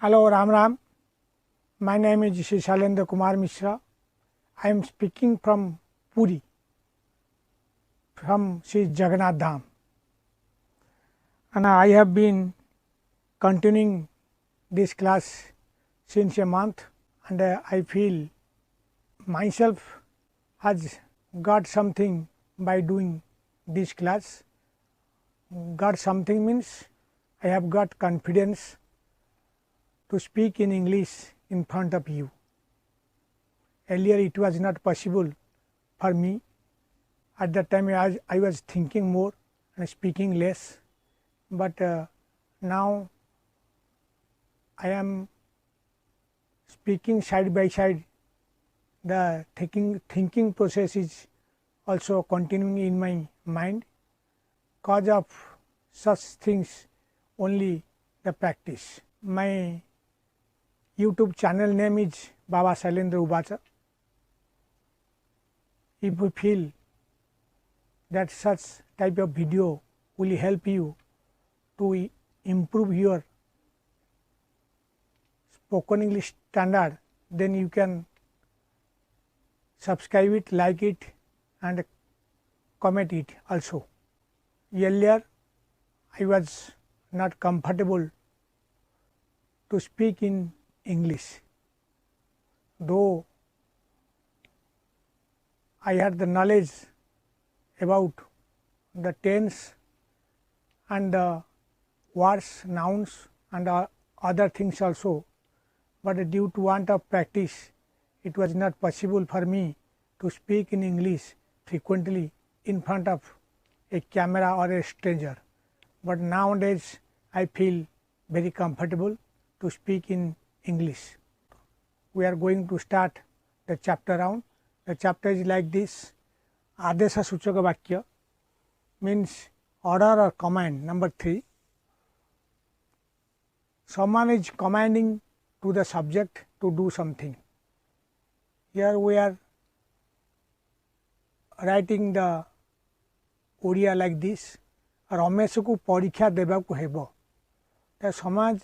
Hello, Ram Ram. My name is Shri Shailendra Kumar Mishra. I am speaking from Puri, from Sri Jagannath Dham. And I have been continuing this class since a month, and I feel myself has got something by doing this class. Got something means I have got confidence to speak in English in front of you. Earlier it was not possible for me. At that time I was thinking more and speaking less, but now I am speaking side by side. The thinking process is also continuing in my mind. Cause of such things only the practice. My YouTube channel name is Baba Shailendra Uvacha. If you feel that such type of video will help you to improve your spoken English standard, then you can subscribe it, like it, and comment it also. Earlier I was not comfortable to speak in English, though I had the knowledge about the tense and the words, nouns, and other things also, but due to want of practice it was not possible for me to speak in English frequently in front of a camera or a stranger. But nowadays I feel very comfortable to speak in English. We are going to start the chapter round. The chapter is like this. Adesha Suchaka Vakya means order or command. Number 3. Someone is commanding to the subject to do something. Here we are writing the Oriya like this. Ramesh को परीक्षा देबाकु हेबो.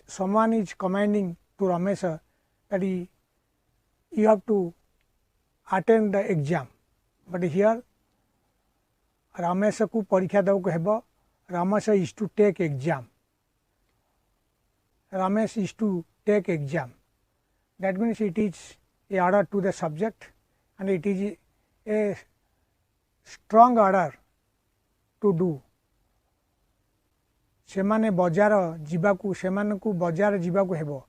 Someone is commanding to Ramesh that you have to attend the exam. But here Ramesh को परीक्षा देबाकु हेबो. Ramesh is to take exam. Ramesh is to take exam. That means it is a order to the subject, and it is a strong order to do. सेमाने बजार जीवाकू सेमानकू बजार जीवाकू हेबो.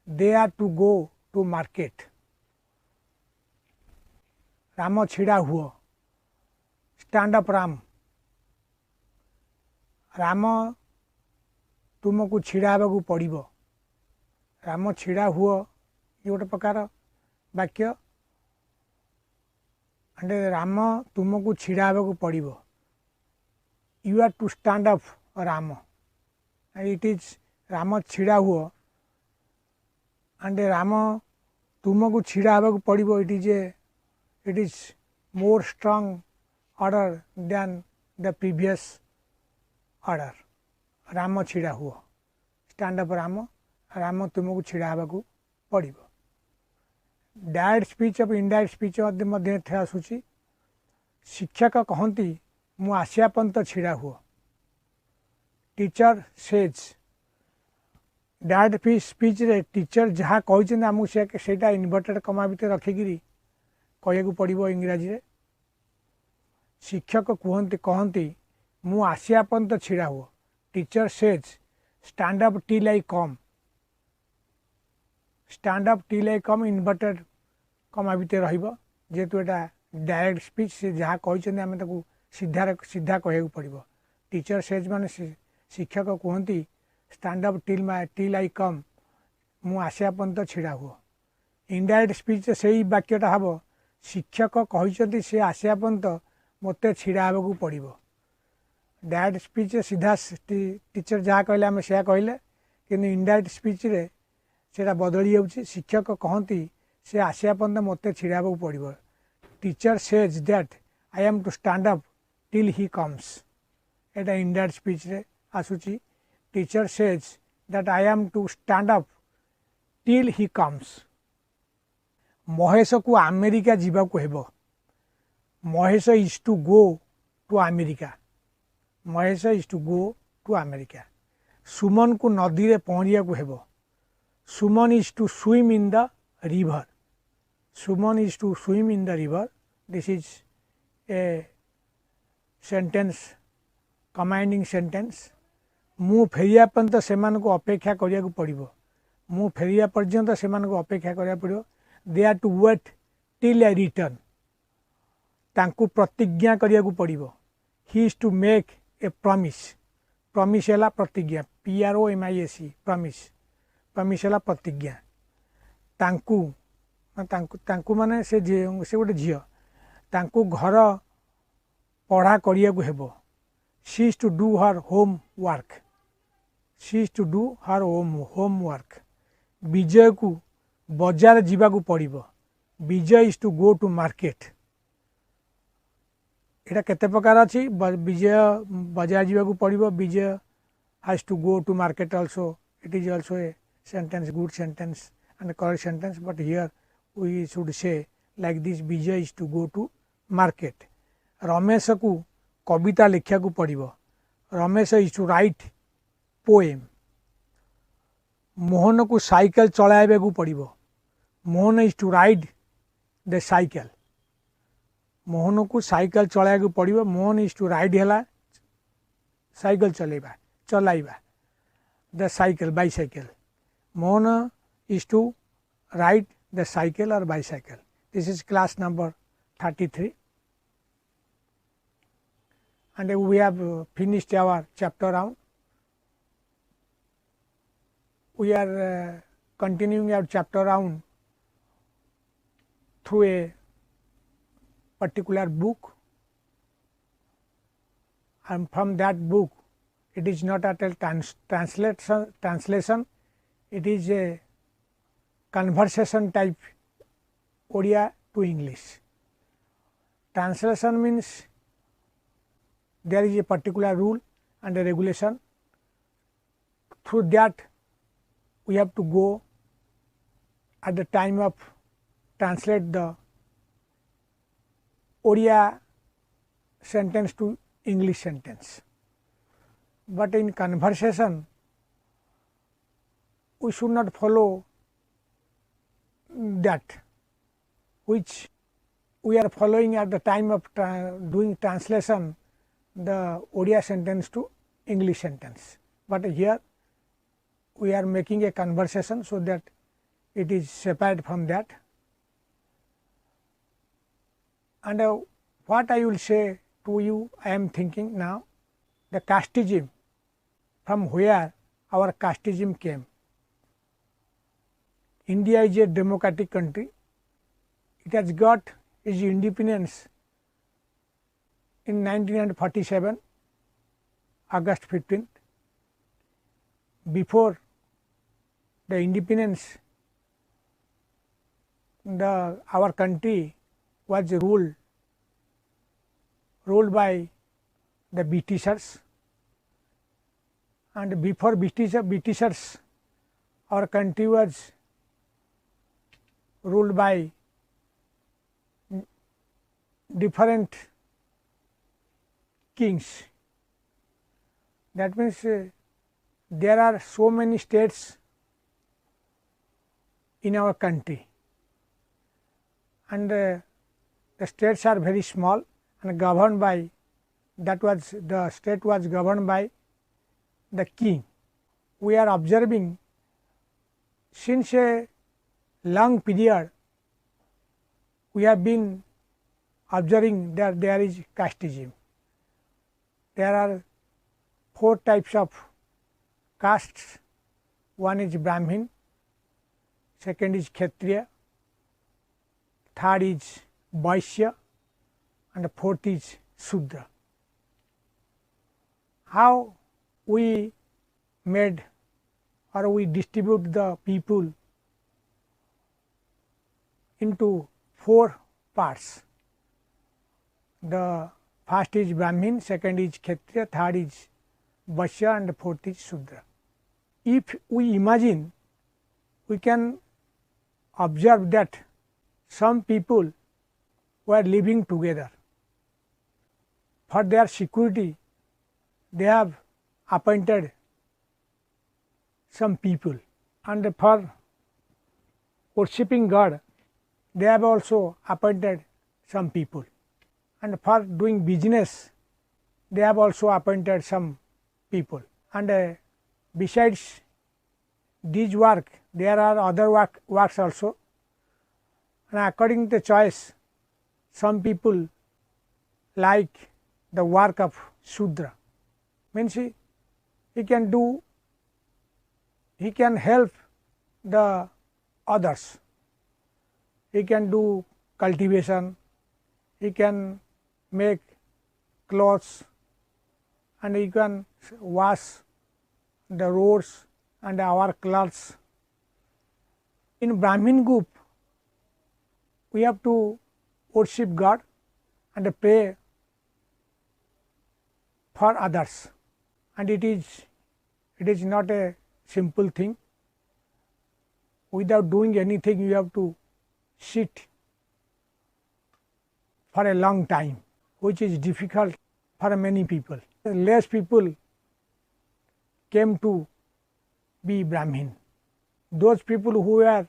They are to go to market. Ram छिड़ा हुओ. Stand up Ram. Ram तुमको छिड़ा हेबाकू पड़िबो. राम छिड़ा हुओ ये गोटे प्रकार वाक्य. अंडे राम तुमको छिड़ा हेबाकू पड़िबो. You are to stand up Ram. And it is Ram छिड़ा हुओ, and राम तुमको छिड़ा हेबाकू पड़िबो. It is more strong order than the previous order. Ram छिड़ा हुओ. Stand up Ram. राम तुमको छिड़ा हेबाकू पड़िबो. डायरेक्ट स्पीच और इनडायरेक्ट स्पीच मध्य थे आसूची. शिक्षक कहती मु आसिया पर्यंत छिड़ा हुओ. Teacher says. डायरेक्ट स्पीच रे टीचर जहाँ कहते आमको सेटा इनवर्टेड कमा भितर रखिकी कहू पड़ो इंग्राजी रे. शिक्षक कहती मु आसिया पर्यंत छिड़ा हुओ. Teacher says stand up till I come. Stand up till I come inverted कमा भितर रहिबो. जेहेतु एटा डायरेक्ट स्पीच से जहाँ कहते आम सीधा सीधा कहू पड़ो. टीचर सेज माने शिक्षक कहती स्टैंड अप टिल आई कम मु आसिया पर्यंत छिड़ा हुओ. इनडायरेक्ट स्पीच से ही वाक्यटा हम शिक्षक कहते से आसिया पर्यंत मत छिड़ा हेबाकू पड़ो. डायरेक्ट स्पीच सीधा टीचर जहाँ कहले आम से कहले कि इनडायरेक्ट स्पीच रे सेटा बदली जाऊँगी. शिक्षक कहती से आसिया पर्यंत मत छिड़ा हेबाकू पड़ो. Teacher says that I am to stand up till he comes. एटा इनडायरेक्ट स्पीच रे आसूची. Teacher says that I am to stand up till he comes. Mahesh को अमेरिका जीवाकू हेबो. Mahesh is to go to America. Mahesh is to go to America. सुमन को नदी रे पहुँचिया को हेबो. सुमन is to swim in the river. Suman is to swim in the river. This is a sentence, commanding sentence. मु फेरिया पर्यंत सेमान को अपेक्षा करिया को पड़िबो. मु फेरिया पर्यंत सेमान को अपेक्षा करिया पड़िबो. They are to wait till I return. तांकु प्रतिज्ञा करिया को पड़िबो. He is to make a promise. Promise हैला प्रतिज्ञा. PROMISE promise. Promise हैला प्रतिज्ञा. तांकु माने से गोटे झियो तांकु घर पढ़ा करिया को हेबो. She is to do her homework. She is to do her homework. विजय को बाजार जीवा को पड़िबो. विजय is to go to market. एटा केते प्रकार अछि. विजय बाजार जीवा को पड़िबो. विजय has to go to market also. It is also a sentence, good sentence and correct sentence, but here we should say like this: Vijay is to go to market. Ramesh को कविता लिखा को पड़िबो. Ramesh is to write poem. Mohan को cycle चलाइबे को पड़िबो. Mohan is to ride the cycle. Mohan को cycle चलाइबे को पड़िबो. मोहन is to ride हैला साइकिल चलाइबा the cycle, bicycle. Mohan is to ride the cycle or bicycle. This is class number 33. And we have finished our chapter round. We are continuing our chapter round through a particular book, and from that book it is not at a translation, it is a conversation type Odia to English. Translation means there is a particular rule and a regulation. Through that we have to go at the time of translate the Odia sentence to English sentence. But in conversation we should not follow that which we are following at the time of doing translation, the Odia sentence to English sentence. But here we are making a conversation, so that it is separate from that. And what I will say to you, I am thinking now, the casteism, from where our casteism came. India is a democratic country. It has got its independence in 1947, August 15th. Before the independence, our country was ruled by the Britishers, and before Britishers, our country was ruled by different kings. That means there are so many states in our country, and the states are very small and governed by, the state was governed by the king. We are observing since a long period, we have been observing that there is casteism. There are 4 types of castes. One is Brahmin, second is Kshatriya, third is Vaishya, and the fourth is Shudra. How we made or we distribute the people into 4 parts. The first is Brahmin, second is Kshatriya, third is Vaishya, and the fourth is Shudra. If we imagine we can observe that some people were living together. For their security, they have appointed some people, and for worshipping God, they have also appointed some people, and for doing business, they have also appointed some people. And besides these work, there are other works also, and according to choice, some people like the work of Shudra, means he can do, he can help the others, he can do cultivation, he can make clothes, and he can wash the roads and our clothes. In Brahmin group, we have to worship God and pray for others, and it is not a simple thing. Without doing anything, you have to sit for a long time, which is difficult for many people. Less people came to be Brahmin. Those people who were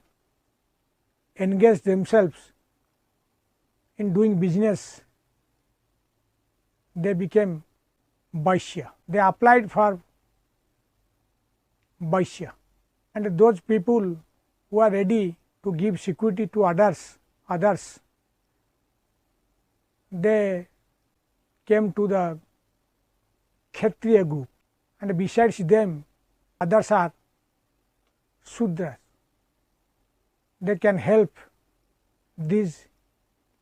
engaged themselves in doing business, they became Vaishya. They applied for Vaishya, and those people who are ready to give security to others, they came to the Kshatriya group, and besides them, others are Shudras. They can help these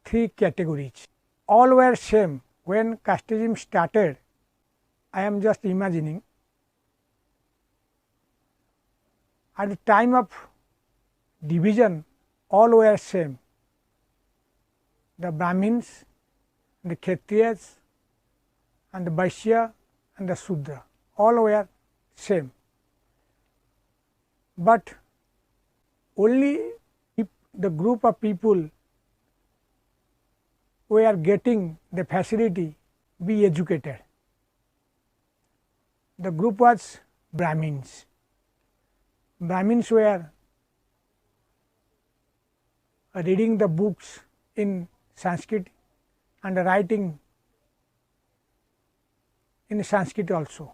three categories. All were same. When casteism started, I am just imagining, at the time of division, all were same. The Brahmins, the Kshatriyas, and the Vaishya and the Shudra, all were same. But only if the group of people were getting the facility be educated. The group was Brahmins. Brahmins were reading the books in Sanskrit and writing in Sanskrit also.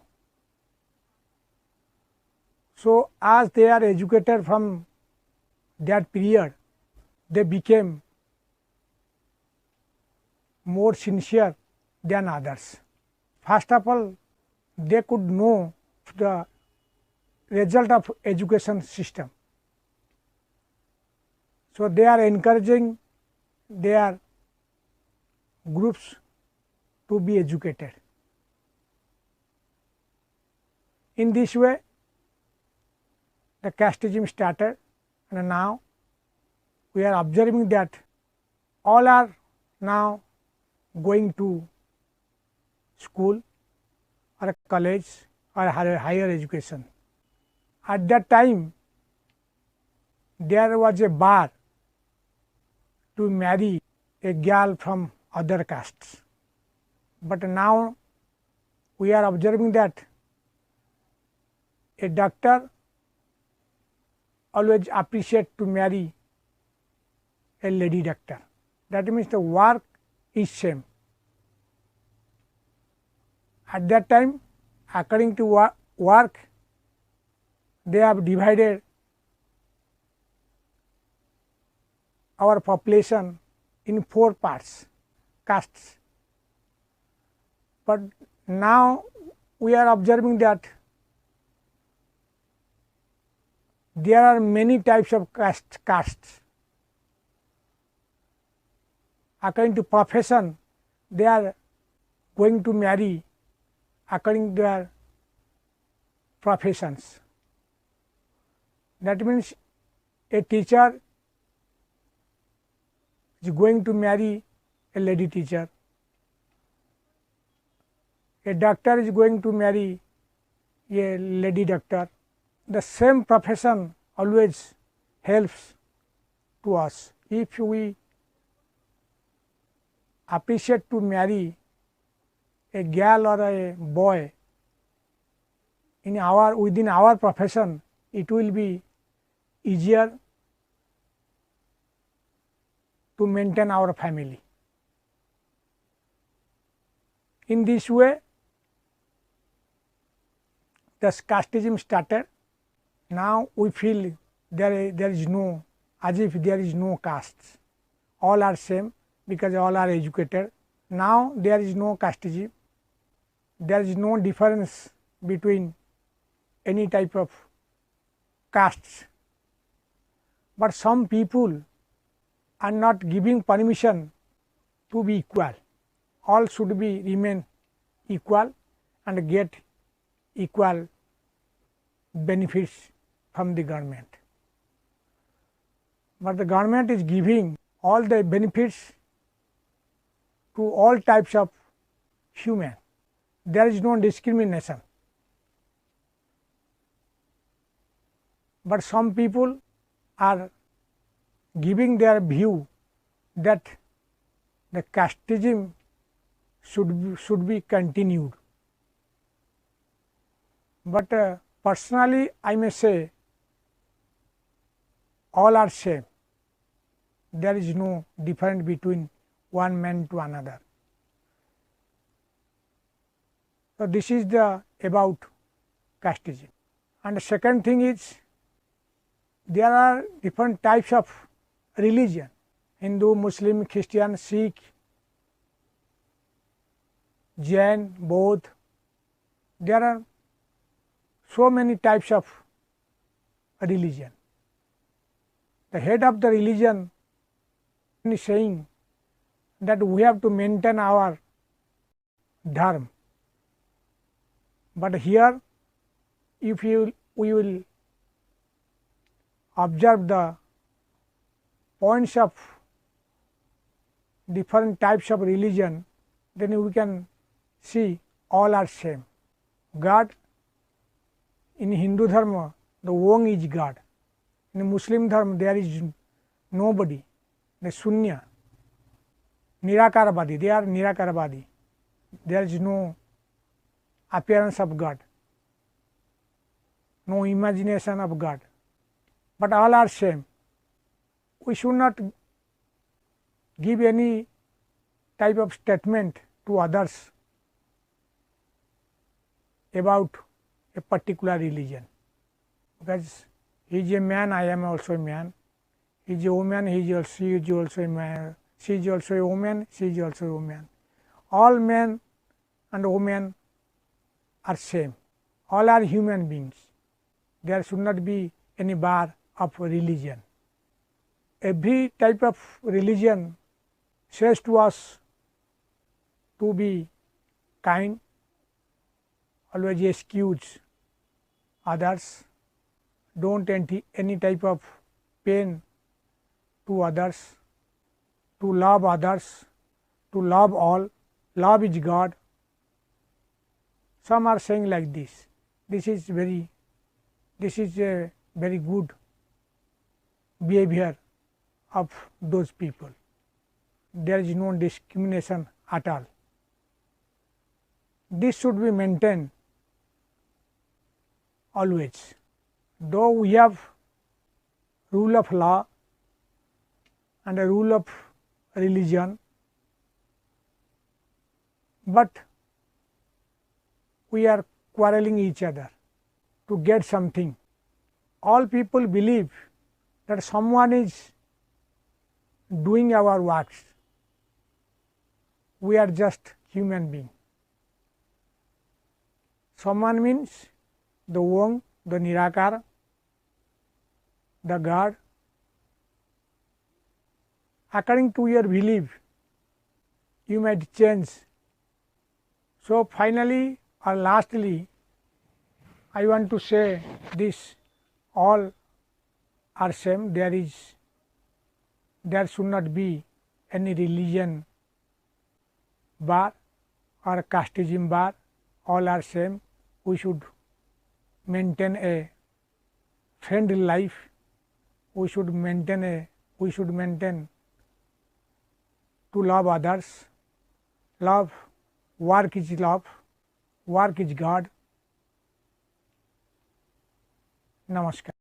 So, as they are educated from that period, they became more sincere than others. First of all, they could know the result of education system. So, they are encouraging their groups to be educated. In this way, the casteism started, and now we are observing that all are now going to school or college or higher education. At that time, there was a bar to marry a girl from other castes, but now we are observing that a doctor always appreciate to marry a lady doctor. That means the work is same. At that time, according to work, they have divided our population in 4 parts, castes. But now we are observing that there are many types of castes. According to profession, they are going to marry according to their professions. That means a teacher is going to marry a lady teacher, a doctor is going to marry a lady doctor. The same profession always helps to us. If we appreciate to marry a girl or a boy within our profession, it will be easier to maintain our family. In this way, the casteism started. Now we feel there is no, as if there is no castes. All are same because all are educated. Now there is no casteism. There is no difference between any type of castes. But some people are not giving permission to be equal. All should be remain equal and get equal benefits from the government. But the government is giving all the benefits to all types of human. There is no discrimination. But some people are giving their view that the casteism should be continued. But personally, I may say all are same. There is no difference between one man to another. So this is the about casteism. And the second thing is, there are different types of religion: Hindu, Muslim, Christian, Sikh, Jain, Bodh. There are so many types of religion. The head of the religion is saying that we have to maintain our dharma. But here, if we will observe the points of different types of religion, then we can see all are same. God, in Hindu dharma, the Om is God. In Muslim dharma, there is nobody, the Shunya, Nirakarabadi, they are Nirakarabadi. There is no appearance of God, no imagination of God, but all are same. We should not give any type of statement to others about a particular religion, because he is a man, I am also a man. He is a woman, she is also a man. She is also a woman, she is also a woman. All men and women are same. All are human beings. There should not be any bar of religion. Every type of religion says to us to be kind, always excuse others, don't any type of pain to others, to love others, to love all. Love is God. Some are saying like this. This is a very good behavior of those people. There is no discrimination at all. This should be maintained always. Though we have rule of law and a rule of religion, but we are quarreling each other to get something. All people believe that someone is doing our works. We are just human beings. Someone means the Om, the Nirakara, the God. According to your belief, you might change. So finally or lastly, I want to say this: all are same. There should not be any religion bar or casteism bar. All are same. We should maintain a friendly life. we should maintain to love others. Love, work is love, work is God. Namaskar.